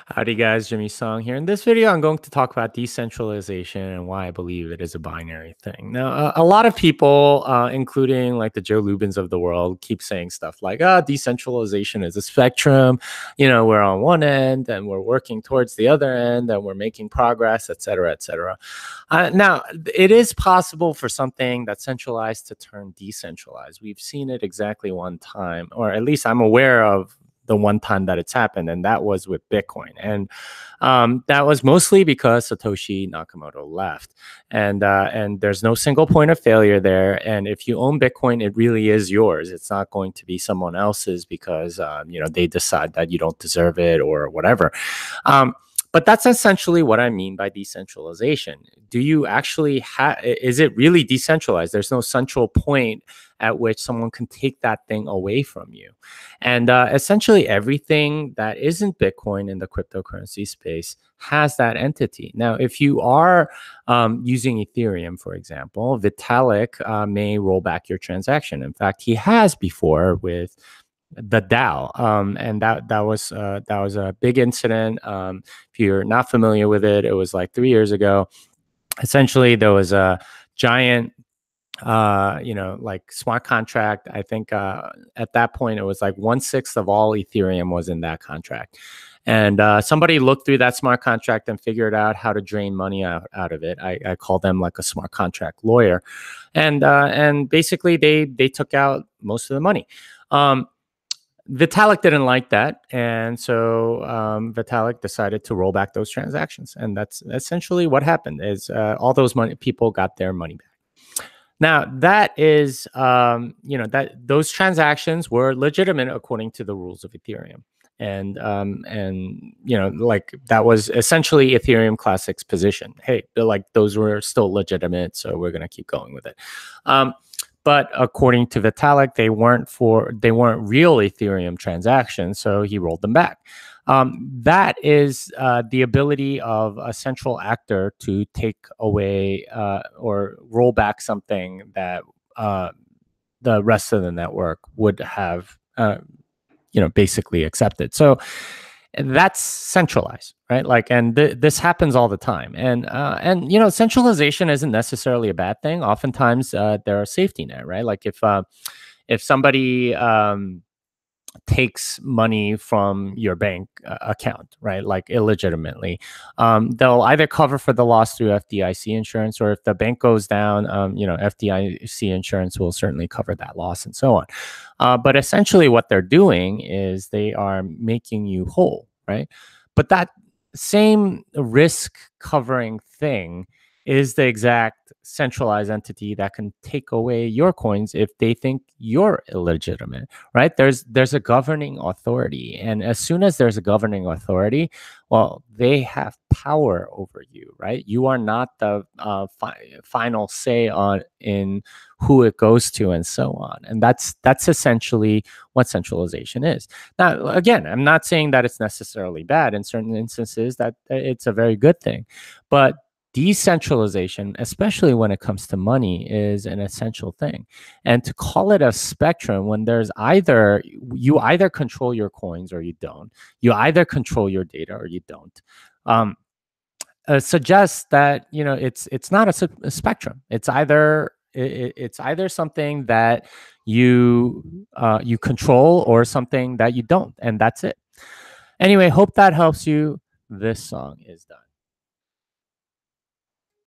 Howdy guys, Jimmy Song here. In this video, I'm going to talk about decentralization and why I believe it is a binary thing. Now, a lot of people, including like the Joe Lubins of the world, keep saying stuff like, decentralization is a spectrum. We're on one end and we're working towards the other end and we're making progress, et cetera, et cetera. Now, it is possible for something that's centralized to turn decentralized. We've seen it exactly one time, or at least I'm aware of the one time that it's happened, and that was with Bitcoin. And that was mostly because Satoshi Nakamoto left. And there's no single point of failure there. And if you own Bitcoin, it really is yours. It's not going to be someone else's because they decide that you don't deserve it or whatever. But that's essentially what I mean by decentralization. Do you actually is it really decentralized? There's no central point at which someone can take that thing away from you. And essentially everything that isn't Bitcoin in the cryptocurrency space has that entity. Now, if you are using Ethereum, for example, Vitalik may roll back your transaction. In fact, he has before with the DAO, and that was a big incident. If you're not familiar with it, it was like 3 years ago. Essentially, there was a giant, like smart contract. I think at that point it was like 1/6 of all Ethereum was in that contract, and somebody looked through that smart contract and figured out how to drain money out of it. I call them like a smart contract lawyer, and basically they took out most of the money. Vitalik didn't like that, and so Vitalik decided to roll back those transactions, and that's essentially what happened. Is all those people got their money back. Now that is, that those transactions were legitimate according to the rules of Ethereum, and like that was essentially Ethereum Classic's position. Hey, like those were still legitimate, so we're gonna keep going with it. But according to Vitalik, they weren't real Ethereum transactions, so he rolled them back. That is the ability of a central actor to take away or roll back something that the rest of the network would have, basically accepted. So that's centralized, right? Like, and this happens all the time. And centralization isn't necessarily a bad thing. Oftentimes, there are safety net, right? Like if somebody takes money from your bank account, right, like illegitimately, they'll either cover for the loss through FDIC insurance, or if the bank goes down, FDIC insurance will certainly cover that loss and so on. But essentially what they're doing is they are making you whole, right? But that same risk covering thing is the exact centralized entity that can take away your coins if they think you're illegitimate, right? There's a governing authority, and as soon as there's a governing authority, well, they have power over you, right? You are not the final say in who it goes to and so on, and that's essentially what centralization is. Now, again, I'm not saying that it's necessarily bad. In certain instances, that it's a very good thing, but decentralization, especially when it comes to money, is an essential thing. And to call it a spectrum when there's you either control your coins or you don't, you either control your data or you don't, suggests that it's not a spectrum. It's either something that you control or something that you don't, and that's it. Anyway, hope that helps you. This song is done.